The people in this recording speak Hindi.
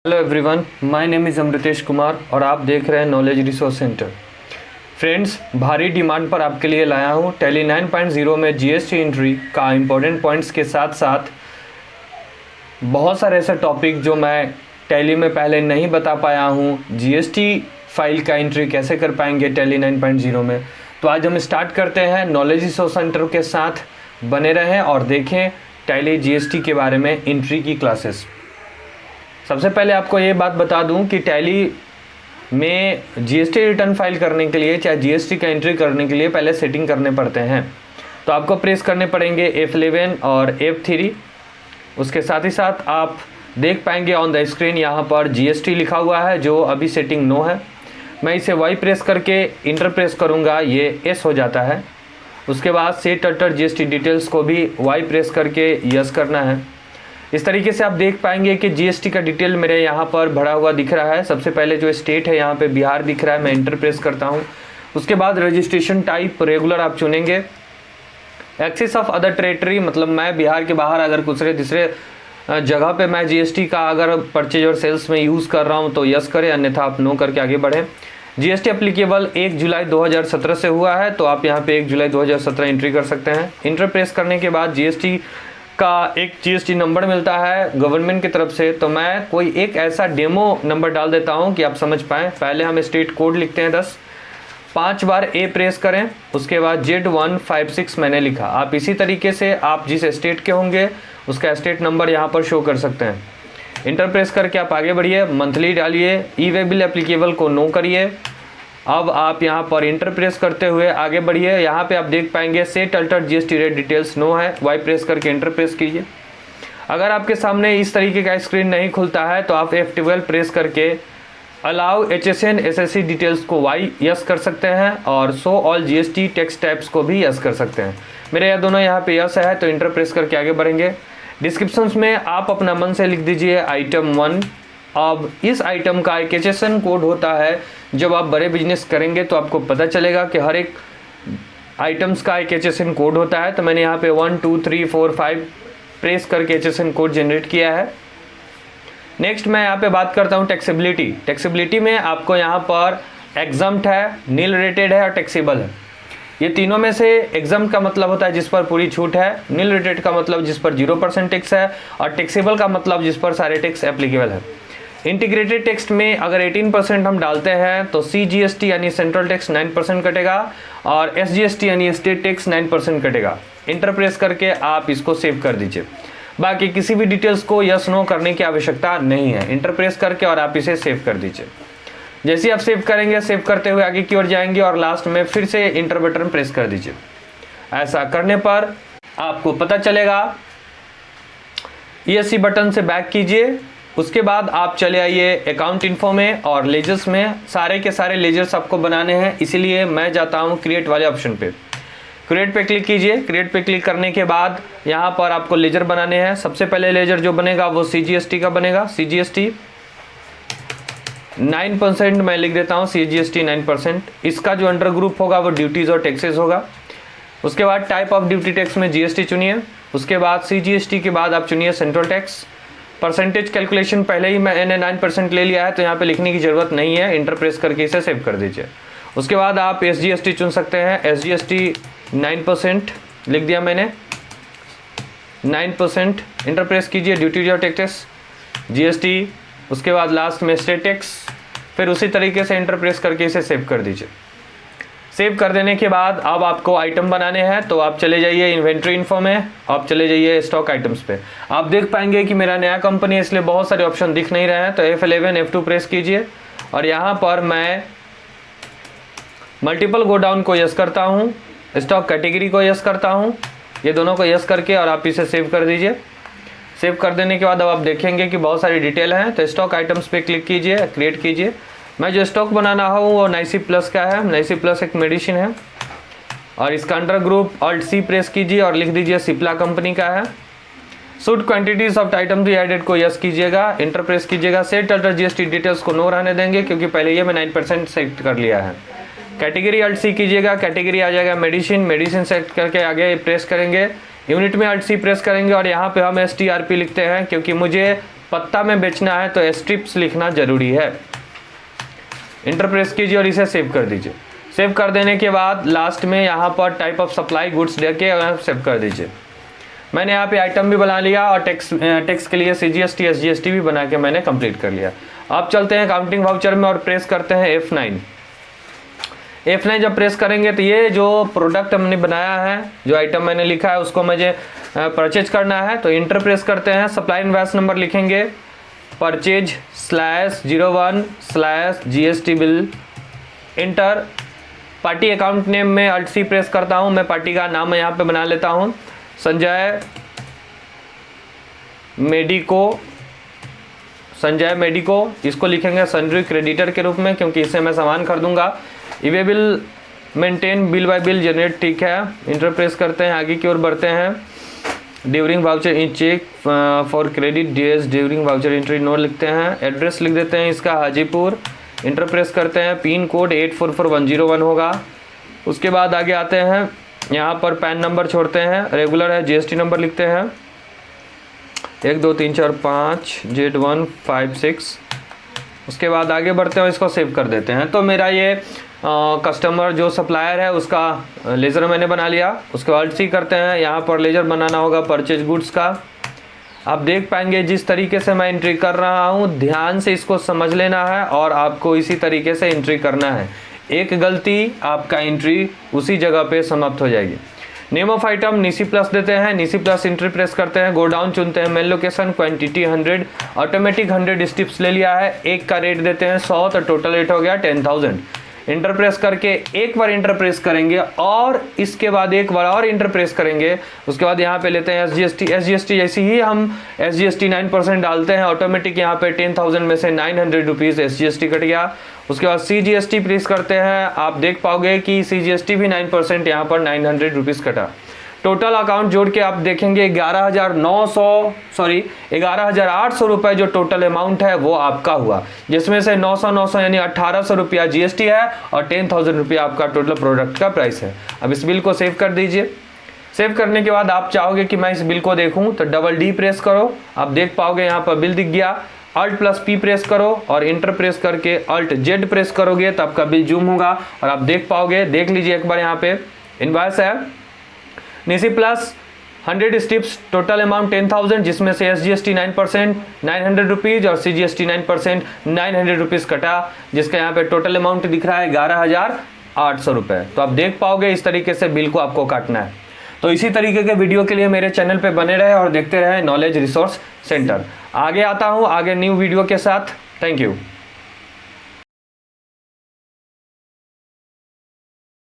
Hello everyone, my name is Amritesh Kumar और आप देख रहे हैं नॉलेज रिसोर्स सेंटर। फ्रेंड्स, भारी डिमांड पर आपके लिए लाया हूँ टैली 9.0 में जीएसटी एंट्री का इम्पोर्टेंट पॉइंट्स के साथ साथ बहुत सारे ऐसे टॉपिक जो मैं टैली में पहले नहीं बता पाया हूँ। जीएसटी फाइल का एंट्री कैसे कर पाएंगे टैली 9.0 में। तो आज हम स्टार्ट करते हैं नॉलेज रिसोर्स सेंटर के साथ। बने रहें और देखें टैली जीएसटी के बारे में एंट्री की क्लासेस। सबसे पहले आपको ये बात बता दूं कि टैली में जीएसटी रिटर्न फाइल करने के लिए चाहे जीएसटी का एंट्री करने के लिए पहले सेटिंग करने पड़ते हैं। तो आपको प्रेस करने पड़ेंगे F11 और F3। उसके साथ ही साथ आप देख पाएंगे ऑन द स्क्रीन यहाँ पर जीएसटी लिखा हुआ है जो अभी सेटिंग नो है। मैं इसे Y प्रेस करके इंटर प्रेस करूँगा, ये S हो जाता है। उसके बाद सेट अल्टर जीएसटी डिटेल्स को भी Y प्रेस करके यस करना है। इस तरीके से आप देख पाएंगे कि जीएसटी का डिटेल मेरे यहाँ पर भरा हुआ दिख रहा है। सबसे पहले जो स्टेट है यहाँ पे बिहार दिख रहा है, मैं इंटर प्रेस करता हूँ। उसके बाद रजिस्ट्रेशन टाइप रेगुलर आप चुनेंगे। एक्सेस ऑफ अदर टेरिटरी, मतलब मैं बिहार के बाहर अगर दूसरे जगह पे मैं जीएसटी का अगर परचेज और सेल्स में यूज़ कर रहा हूँ तो यस करें, अन्यथा आप नो करके आगे बढ़ें। जीएसटी एप्लीकेबल 1 जुलाई 2017 से हुआ है, तो आप यहाँ पे 1 जुलाई 2017 एंट्री कर सकते हैं। इंटर प्रेस करने के बाद जीएसटी का एक जीएसटी नंबर मिलता है गवर्नमेंट की तरफ से। तो मैं कोई एक ऐसा डेमो नंबर डाल देता हूं कि आप समझ पाएँ। पहले हम स्टेट कोड लिखते हैं 10, 5 बार A प्रेस करें, उसके बाद Z156 मैंने लिखा। आप इसी तरीके से आप जिस स्टेट के होंगे उसका स्टेट नंबर यहाँ पर शो कर सकते हैं। इंटर प्रेस करके आप आगे बढ़िए, मंथली डालिए, ई वे बिल एप्लीकेबल को नो करिए। अब आप यहाँ पर इंटर प्रेस करते हुए आगे बढ़िए। यहाँ पे आप देख पाएंगे set alter GST rate details no है, वाई प्रेस करके इंटर प्रेस कीजिए। अगर आपके सामने इस तरीके का स्क्रीन नहीं खुलता है तो आप F12 प्रेस करके अलाउ HSN SSC डिटेल्स को वाई यस कर सकते हैं और show all GST tax types को भी यस कर सकते हैं। मेरे यह दोनों यहाँ पे यस है, तो इंटर प्रेस करके आगे बढ़ेंगे। डिस्क्रिप्शन में आप अपना मन से लिख दीजिए आइटम 1। अब इस आइटम का एक HSN कोड होता है। जब आप बड़े बिजनेस करेंगे तो आपको पता चलेगा कि हर एक आइटम्स का एक HSN कोड होता है। तो मैंने यहाँ पे 1 2 3 4 5 प्रेस करके HSN कोड जनरेट किया है। नेक्स्ट मैं यहाँ पे बात करता हूँ टैक्सेबिलिटी। टैक्सेबिलिटी में आपको यहाँ पर एग्जम्प्ट है, नील रेटेड है और टैक्सेबल है। ये तीनों में से एग्जम्प्ट का मतलब होता है जिस पर पूरी छूट है, नील रेटेड का मतलब जिस पर 0% टैक्स है और टैक्सेबल का मतलब जिस पर सारे टैक्स एप्लीकेबल है। इंटीग्रेटेड टेक्स्ट में अगर 18% हम डालते हैं तो CGST यानी सेंट्रल टैक्स 9% कटेगा और SGST यानी स्टेट टैक्स 9% कटेगा। इंटर प्रेस करके आप इसको सेव कर दीजिए। बाकी किसी भी डिटेल्स को यस नो करने की आवश्यकता नहीं है। इंटर प्रेस करके और आप इसे सेव कर दीजिए। जैसे आप सेव करेंगे, सेव करते हुए आगे की ओर जाएंगे और लास्ट में फिर से इंटर बटन प्रेस कर दीजिए। ऐसा करने पर आपको पता चलेगा। ESC बटन से बैक कीजिए। उसके बाद आप चले आइए अकाउंट इन्फो में और लेजर्स में। सारे के सारे लेजर्स आपको बनाने हैं, इसीलिए मैं जाता हूं क्रिएट वाले ऑप्शन पे। क्रिएट पे क्लिक कीजिए। क्रिएट पे क्लिक करने के बाद यहां पर आपको लेजर बनाने हैं। सबसे पहले लेजर जो बनेगा वो CGST का बनेगा। CGST 9% मैं लिख देता हूं, CGST 9%। इसका जो अंडर ग्रुप होगा वो ड्यूटीज़ और टैक्सेस होगा। उसके बाद टाइप ऑफ ड्यूटी टैक्स में GST चुनिए। उसके बाद CGST के बाद आप चुनिए सेंट्रल टैक्स। परसेंटेज कैलकुलेशन पहले ही मैंने 9% ले लिया है, तो यहाँ पे लिखने की ज़रूरत नहीं है। इंटर प्रेस करके इसे सेव कर दीजिए। उसके बाद आप SGST चुन सकते हैं। SGST 9% लिख दिया मैंने, 9%। इंटर प्रेस कीजिए, ड्यूटी और टैक्सेस, GST, उसके बाद लास्ट में स्टेट टैक्स। फिर उसी तरीके से इंटर प्रेस करके इसे सेव कर दीजिए। सेव कर देने के बाद अब आपको आइटम बनाने हैं, तो आप चले जाइए इन्वेंट्री इन्फो में, आप चले जाइए स्टॉक आइटम्स पे। आप देख पाएंगे कि मेरा नया कंपनी है इसलिए बहुत सारे ऑप्शन दिख नहीं रहे हैं। तो F11 F2 प्रेस कीजिए और यहाँ पर मैं मल्टीपल गोडाउन को यस करता हूँ, स्टॉक कैटेगरी को यस करता हूँ। ये दोनों को यस करके और आप इसे सेव कर दीजिए। सेव कर देने के बाद अब आप देखेंगे कि बहुत सारी डिटेल हैं। तो स्टॉक आइटम्स पे क्लिक कीजिए, क्रिएट कीजिए। मैं जो स्टॉक बनाना हूँ वो नाइसी प्लस का है। नाइसी प्लस एक मेडिसिन है और इसका अंडर ग्रुप Alt+C प्रेस कीजिए और लिख दीजिए सिप्ला कंपनी का है। शुड क्वांटिटीज ऑफ आइटम भी एडेड को यस कीजिएगा, इंटर प्रेस कीजिएगा। सेट अल्टर GST डिटेल्स को नो रहने देंगे क्योंकि पहले ये मैं 9% सेट कर लिया है। कैटेगरी Alt+C कीजिएगा, कैटेगरी आ जाएगा मेडिसिन। मेडिसिन सेट करके आगे प्रेस करेंगे। यूनिट में Alt+C प्रेस करेंगे और यहाँ पे हम STRP लिखते हैं क्योंकि मुझे पत्ता में बेचना है तो स्ट्रिप्स लिखना ज़रूरी है। इंटर प्रेस कीजिए और इसे सेव कर दीजिए। सेव कर देने के बाद लास्ट में यहाँ पर टाइप ऑफ सप्लाई गुड्स दे के सेव कर दीजिए। मैंने यहाँ पे आइटम भी बना लिया और टैक्स के लिए CGST SGST भी बना के मैंने कंप्लीट कर लिया। अब चलते हैं काउंटिंग वाउचर में और प्रेस करते हैं F9। F9 जब प्रेस करेंगे तो ये जो प्रोडक्ट हमने बनाया है, जो आइटम मैंने लिखा है उसको मुझे परचेज करना है, तो इंटर प्रेस करते हैं। सप्लाई इनवॉइस नंबर लिखेंगे, परचेज/01/GST bill, enter. Party account name में Alt C प्रेस करता हूँ। मैं पार्टी का नाम यहाँ पे बना लेता हूँ, संजय मेडिको। इसको लिखेंगे सन्ड्री क्रेडिटर के रूप में, क्योंकि इससे मैं सामान खरीदूंगा। इवेबल maintain bill by bill generate, ठीक है। इंटर प्रेस करते हैं, आगे की ओर बढ़ते हैं। During voucher in check for credit days during voucher entry no लिखते हैं। एड्रेस लिख देते हैं इसका हाजीपुर। इंटर प्रेस करते हैं, पिन कोड 844101 होगा। उसके बाद आगे आते हैं, यहाँ पर पैन नंबर छोड़ते हैं, रेगुलर है, GST नंबर लिखते हैं 1 2 3 4 5 Z156। उसके बाद आगे बढ़ते हैं, इसको सेव कर देते हैं। तो मेरा ये कस्टमर जो सप्लायर है उसका लेज़र मैंने बना लिया। उसके बाद Alt C करते हैं, यहाँ पर लेज़र बनाना होगा परचेज गुड्स का। आप देख पाएंगे जिस तरीके से मैं एंट्री कर रहा हूँ, ध्यान से इसको समझ लेना है और आपको इसी तरीके से एंट्री करना है। एक गलती आपका एंट्री उसी जगह पे समाप्त हो जाएगी। नेम ऑफ आइटम निसी प्लस देते हैं, निसी प्लस एंट्री प्रेस करते हैं, गो डाउन चुनते हैं, मेल लोकेशन, क्वांटिटी 100, ऑटोमेटिक 100 स्टिप्स ले लिया है। एक का रेट देते हैं 100, तो टोटल रेट हो गया 10,000। इंटर प्रेस करके एक बार इंटर प्रेस करेंगे और इसके बाद एक बार और इंटर प्रेस करेंगे। उसके बाद यहाँ पे लेते हैं SGST जैसे ही हम SGST 9% डालते हैं, ऑटोमेटिक यहाँ पे 10,000 में से 900 रुपीज़ SGST कट गया। उसके बाद CGST प्रेस करते हैं, आप देख पाओगे कि CGST भी 9% यहाँ पर 900 रुपीज़ कटा। टोटल अकाउंट जोड़ के आप देखेंगे 11,800 रुपये जो टोटल अमाउंट है वो आपका हुआ, जिसमें से 900 यानी 1,800 रुपया GST है और 10,000 रुपया आपका टोटल प्रोडक्ट का प्राइस है। अब इस बिल को सेव कर दीजिए। सेव करने के बाद आप चाहोगे कि मैं इस बिल को देखूं तो D प्रेस करो, आप देख पाओगे यहाँ पर बिल दिख गया। Alt+P प्रेस करो और इंटर प्रेस करके Alt+Z प्रेस करोगे तो आपका बिल जूम होगा और आप देख पाओगे। देख लीजिए एक बार, यहाँ पे इनवॉइस है निसी प्लस 100 स्टिप्स, टोटल अमाउंट 10,000, जिसमें से SGST 9% 900 रुपीज़ और CGST 9% 900 रुपीज़ कटा, जिसका यहाँ पे टोटल अमाउंट दिख रहा है 11,800 रुपये। तो आप देख पाओगे इस तरीके से बिल को आपको काटना है। तो इसी तरीके के वीडियो के लिए मेरे चैनल पे बने रहे और देखते रहे नॉलेज रिसोर्स सेंटर। आगे आता हूँ आगे न्यू वीडियो के साथ। Thank you.